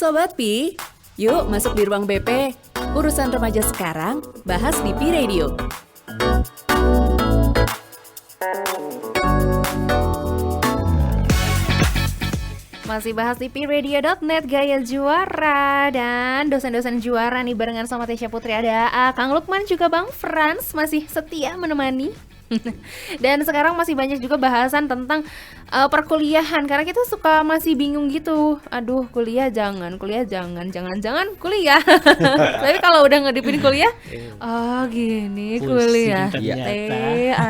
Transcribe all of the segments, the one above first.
Sobat Pi, yuk masuk di ruang BP. Urusan remaja sekarang, bahas di Pi Radio. Masih bahas di PRadio.net Gaya Juara. Dan dosen-dosen juara nih barengan sama Tesya Putri. Ada Kang Lukman juga Bang Frans masih setia menemani. Dan sekarang masih banyak juga bahasan tentang perkuliahan. Karena kita suka masih bingung gitu. Aduh, kuliah jangan kuliah. Tapi kalau udah ngedipin kuliah, gini kuliah.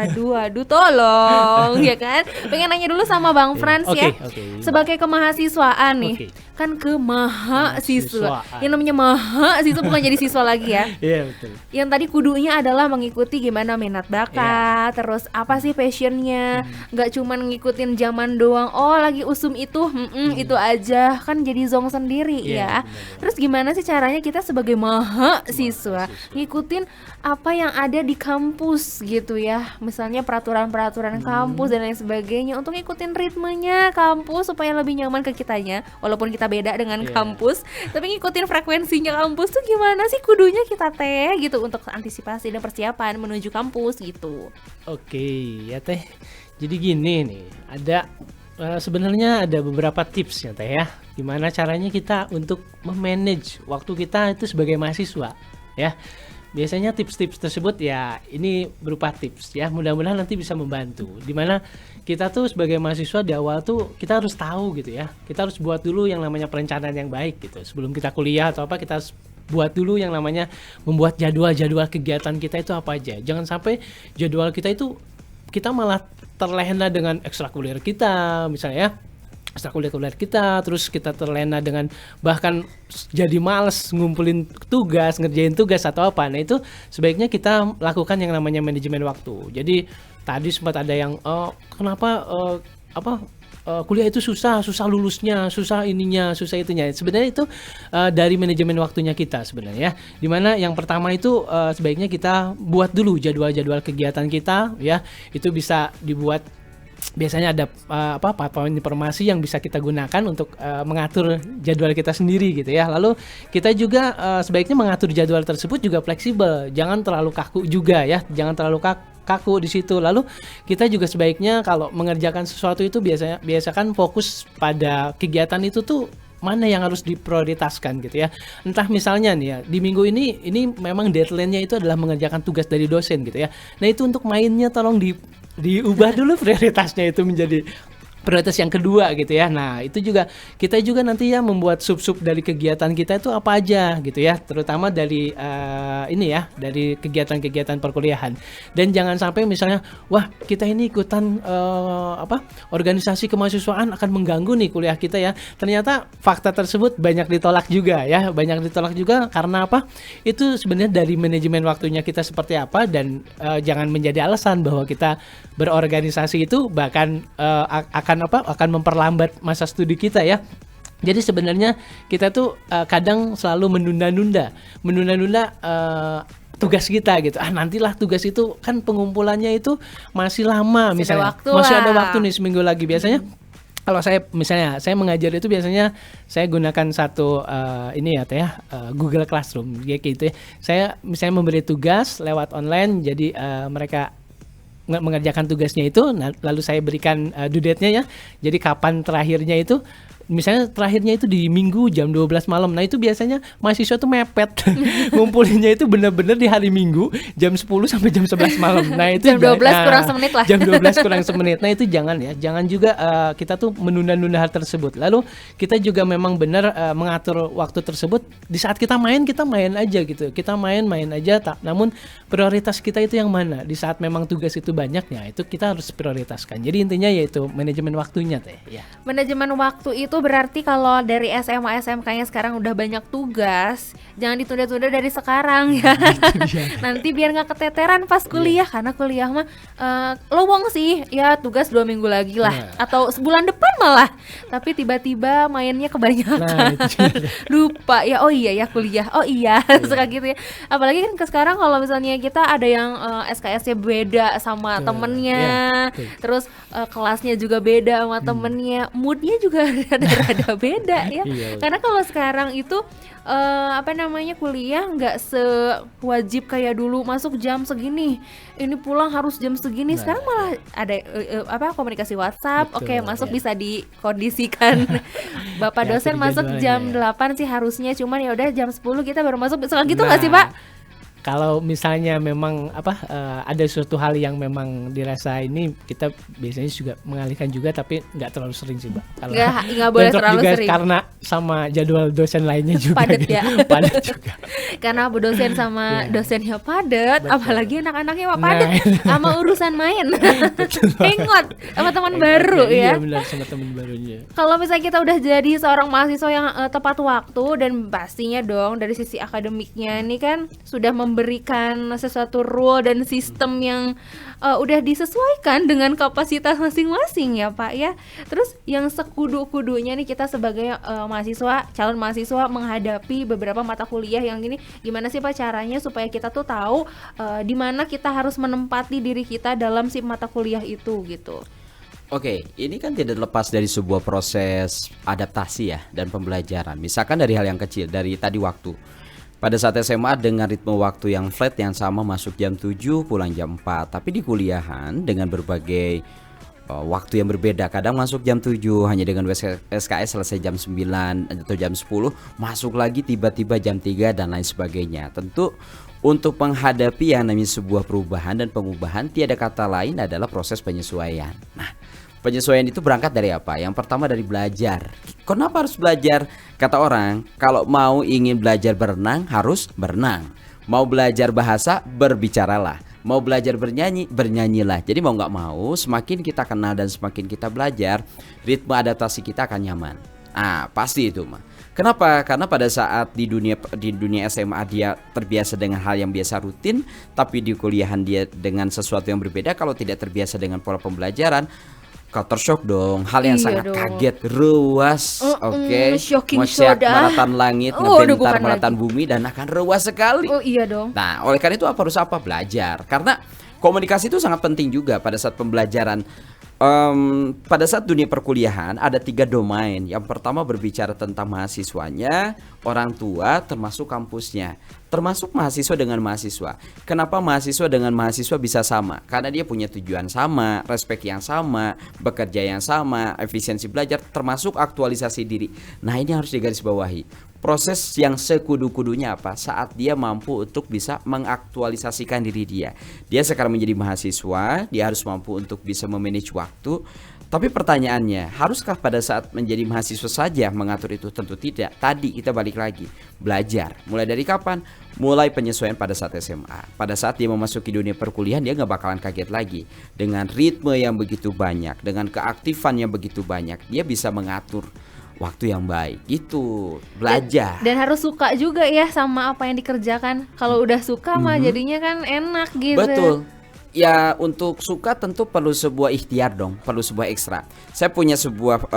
Aduh, tolong ya kan. Pengen nanya dulu sama Bang Frans ya. Sebagai kemahasiswaan nih, kan ke mahasiswa. Yang namanya mahasiswa bukan jadi siswa lagi ya. Iya, betul. Yang tadi kudunya adalah mengikuti gimana minat bakat, terus apa sih passionnya, nggak cuman ngikutin zaman doang. Oh lagi usum itu, itu aja kan jadi zong sendiri ya. Bener. Terus gimana sih caranya kita sebagai mahasiswa ngikutin apa yang ada di kampus gitu ya, misalnya peraturan-peraturan kampus dan lain sebagainya untuk ngikutin ritmenya kampus supaya lebih nyaman ke kitanya, walaupun kita beda dengan kampus, tapi ngikutin frekuensinya kampus tuh gimana sih kudunya kita teh gitu untuk antisipasi dan persiapan menuju kampus gitu. Oke, ya Teh. Jadi gini nih, ada sebenarnya ada beberapa tips ya Teh ya. Gimana caranya kita untuk memanage waktu kita itu sebagai mahasiswa ya. Biasanya tips-tips tersebut ya ini berupa tips ya. Mudah-mudahan nanti bisa membantu. Dimana kita tuh sebagai mahasiswa di awal tuh kita harus tahu gitu ya. Kita harus buat dulu yang namanya perencanaan yang baik gitu. Sebelum kita kuliah atau apa, kita harus buat dulu yang namanya membuat jadwal kegiatan kita itu apa aja. Jangan sampai jadwal kita itu kita malah terlena dengan ekstrakurikuler kita misalnya ya. Ekstrakurikuler kita, terus kita terlena dengan bahkan jadi males ngumpulin tugas, ngerjain tugas atau apa. Nah itu sebaiknya kita lakukan yang namanya manajemen waktu. Jadi tadi sempat ada yang kenapa kuliah itu susah lulusnya, susah ininya, susah itunya. Sebenarnya itu dari manajemen waktunya kita sebenarnya. Dimana yang pertama itu sebaiknya kita buat dulu jadwal kegiatan kita ya. Itu bisa dibuat. Biasanya ada papan informasi yang bisa kita gunakan untuk mengatur jadwal kita sendiri gitu ya. Lalu kita juga sebaiknya mengatur jadwal tersebut juga fleksibel, jangan terlalu kaku juga ya, jangan terlalu kaku di situ. Lalu kita juga sebaiknya kalau mengerjakan sesuatu itu biasakan fokus pada kegiatan itu tuh mana yang harus diprioritaskan gitu ya. Entah misalnya nih ya, di minggu ini memang deadline-nya itu adalah mengerjakan tugas dari dosen gitu ya. Nah itu untuk mainnya tolong diubah dulu prioritasnya itu menjadi prioritas yang kedua gitu ya. Nah itu juga kita juga nanti ya membuat sub-sub dari kegiatan kita itu apa aja gitu ya, terutama dari dari kegiatan-kegiatan perkuliahan. Dan jangan sampai misalnya wah kita ini ikutan organisasi kemahasiswaan akan mengganggu nih kuliah kita ya. Ternyata fakta tersebut banyak ditolak juga karena apa? Itu sebenarnya dari manajemen waktunya kita seperti apa, dan jangan menjadi alasan bahwa kita berorganisasi itu bahkan akan memperlambat masa studi kita ya. Jadi sebenarnya kita tuh kadang selalu menunda-nunda tugas kita gitu. Nantilah tugas itu kan pengumpulannya itu masih lama misalnya. Masih ada waktu nih seminggu lagi biasanya. Kalau saya mengajar itu biasanya saya gunakan satu Google Classroom gitu ya. Saya misalnya memberi tugas lewat online, jadi mereka mengerjakan tugasnya itu, lalu saya berikan due date-nya ya. Jadi kapan terakhirnya itu, misalnya terakhirnya itu di Minggu jam 12 malam. Nah itu biasanya mahasiswa tuh mepet ngumpulinnya itu benar-benar di hari Minggu jam 10 sampai jam 11 malam. Nah itu jam 12 kurang semenit lah. Jam 12 kurang semenit. Nah itu jangan juga kita tuh menunda-nunda hal tersebut. Lalu kita juga memang benar mengatur waktu tersebut. Di saat kita main aja gitu. Kita main aja, namun prioritas kita itu yang mana? Di saat memang tugas itu banyaknya, itu kita harus prioritaskan. Jadi intinya yaitu manajemen waktunya Teh ya. Manajemen waktu itu berarti kalau dari SMA SMK-nya sekarang udah banyak tugas, jangan ditunda-tunda dari sekarang ya. Nanti biar nggak keteteran pas kuliah, karena kuliah mah lowong sih ya, tugas 2 minggu lagi lah, atau sebulan depan malah. Tapi tiba-tiba mainnya kebanyakan, lupa ya. Oh iya ya kuliah, oh iya suka gitu ya. Apalagi kan sekarang kalau misalnya kita ada yang SKS-nya beda sama temennya, terus kelasnya juga beda sama temennya, moodnya juga rada-rada beda ya. Iya. Karena kalau sekarang itu kuliah nggak sewajib kayak dulu masuk jam segini, ini pulang harus jam segini. Nah. Sekarang malah ada komunikasi WhatsApp. Betul, Oke, masuk ya. bisa dikondisikan. Bapak Ya, dosen masuk jam jadwalnya, 8 sih harusnya, cuman ya udah jam 10 kita baru masuk. Sekarang gitu Nah, nggak sih, Pak? Kalau misalnya memang ada suatu hal yang memang dirasa ini, kita biasanya juga mengalihkan juga, tapi nggak terlalu sering sih, Mbak. Kalau Nggak boleh bentrok terlalu juga sering. karena sama jadwal dosen lainnya juga Padet gitu. ya. Padet juga. Karena Bu dosen sama Iya. dosennya padat, Betul. apalagi anak-anaknya Pak Nah, padat sama urusan main. Hangout sama teman baru ya. Iya benar, sama teman barunya. Kalau misalnya kita udah jadi seorang mahasiswa yang tepat waktu, dan pastinya dong dari sisi akademiknya ini kan sudah memberikan sesuatu rule dan sistem yang udah disesuaikan dengan kapasitas masing-masing ya Pak ya. Terus yang sekudu-kudunya nih kita sebagai mahasiswa, calon mahasiswa menghadapi beberapa mata kuliah yang gini, gimana sih Pak caranya supaya kita tuh tahu di mana kita harus menempati diri kita dalam si mata kuliah itu gitu. Oke, ini kan tidak lepas dari sebuah proses adaptasi ya dan pembelajaran. Misalkan dari hal yang kecil, dari tadi waktu. Pada saat SMA dengan ritme waktu yang flat yang sama, masuk jam 7, pulang jam 4. Tapi di kuliahan dengan berbagai waktu yang berbeda. Kadang masuk jam 7 hanya dengan SKS selesai jam 9 atau jam 10, masuk lagi tiba-tiba jam 3 dan lain sebagainya. Tentu untuk menghadapi yang namanya sebuah perubahan dan pengubahan, tiada kata lain adalah proses penyesuaian. Nah, penyesuaian itu berangkat dari apa? Yang pertama dari belajar. Kenapa harus belajar? Kata orang, kalau mau ingin belajar berenang, harus berenang. Mau belajar bahasa, berbicaralah. Mau belajar bernyanyi, bernyanyilah. Jadi mau nggak mau, semakin kita kenal dan semakin kita belajar, ritme adaptasi kita akan nyaman. Ah, pasti itu mah. Kenapa? Karena pada saat di dunia SMA dia terbiasa dengan hal yang biasa rutin, tapi di kuliahan dia dengan sesuatu yang berbeda. Kalau tidak terbiasa dengan pola pembelajaran, culture shock dong, hal yang Iya sangat dong. kaget, ruas, oke, shocking ngosiak shock dah. melatan langit, Oh, aduh, ngebentar bukan melatan lagi. bumi dan akan ruas sekali. Oh iya dong. Nah, oleh karena itu harus apa? Belajar. Karena komunikasi itu sangat penting juga pada saat pembelajaran. Pada saat dunia perkuliahan ada 3 domain. Yang pertama berbicara tentang mahasiswanya, orang tua, termasuk kampusnya. Termasuk mahasiswa dengan mahasiswa. Kenapa mahasiswa dengan mahasiswa bisa sama? Karena dia punya tujuan sama, respek yang sama, bekerja yang sama, efisiensi belajar, termasuk aktualisasi diri. Nah, ini harus digarisbawahi. Proses yang sekudu-kudunya apa? Saat dia mampu untuk bisa mengaktualisasikan diri dia. Dia sekarang menjadi mahasiswa, dia harus mampu untuk bisa memanage waktu. Tapi pertanyaannya, haruskah pada saat menjadi mahasiswa saja mengatur itu? Tentu tidak. Tadi kita balik lagi, belajar. Mulai dari kapan? Mulai penyesuaian pada saat SMA. Pada saat dia memasuki dunia perkuliahan, dia gak bakalan kaget lagi. Dengan ritme yang begitu banyak, dengan keaktifan yang begitu banyak, dia bisa mengatur waktu yang baik gitu. Belajar. Dan harus suka juga ya sama apa yang dikerjakan. Kalau udah suka mah jadinya kan enak gitu. Betul. Ya, untuk suka tentu perlu sebuah ikhtiar dong, perlu sebuah ekstra. Saya punya sebuah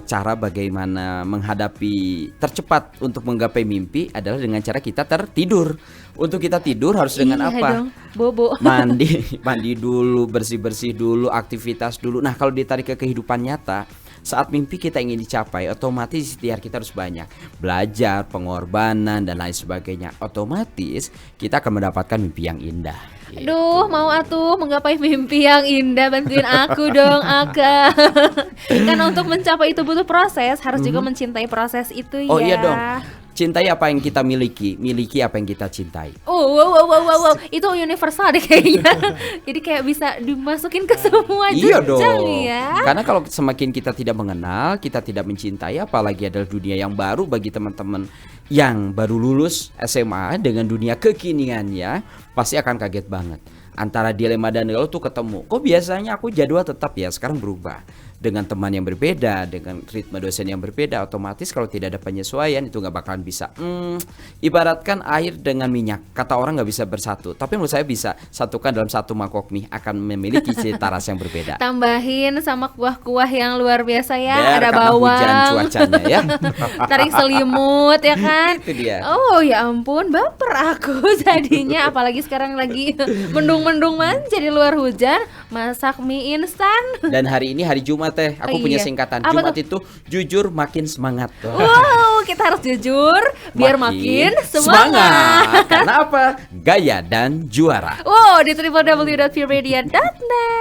cara bagaimana menghadapi tercepat untuk menggapai mimpi adalah dengan cara kita tertidur. Untuk kita tidur harus dengan Iya apa? dong, bobo. Mandi dulu, bersih-bersih dulu, aktivitas dulu. Nah, kalau ditarik ke kehidupan nyata, saat mimpi kita ingin dicapai, otomatis ikhtiar kita harus banyak. Belajar, pengorbanan, dan lain sebagainya. Otomatis kita akan mendapatkan mimpi yang indah. Aduh, mau atuh menggapai mimpi yang indah, bantuin aku dong, Aka. Karena untuk mencapai itu butuh proses, harus juga mencintai proses itu Oh ya. iya dong. Cintai apa yang kita miliki, miliki apa yang kita cintai. Oh, wow. Itu universal deh kayaknya. Jadi kayak bisa dimasukin ke semua Iya jenjang dong. ya. Karena kalau semakin kita tidak mengenal, kita tidak mencintai, apalagi adalah dunia yang baru bagi teman-teman yang baru lulus SMA dengan dunia kekiniannya, pasti akan kaget banget. Antara dilema dan lo tuh ketemu. Kok biasanya aku jadwal tetap ya, sekarang berubah. Dengan teman yang berbeda, dengan ritme dosen yang berbeda, otomatis kalau tidak ada penyesuaian itu nggak bakalan bisa. Ibaratkan air dengan minyak, kata orang nggak bisa bersatu. Tapi menurut saya bisa, satukan dalam satu mangkok mie akan memiliki cita rasa yang berbeda. Tambahin sama kuah-kuah yang luar biasa ya. Biar Ada karena hujan bawang, cuacanya ya. tarik selimut ya kan. Itu dia. Oh ya ampun, baper aku jadinya. Apalagi sekarang lagi mendung-mendung manja di luar hujan, masak mie instan. Dan hari ini hari Jumat Teh, aku Oh, punya iya. singkatan. Apa Jumat tuh? itu jujur makin semangat. Wow, kita harus jujur biar makin semangat. Karena apa? Gaya dan juara. Wow, di www.firmedia.net.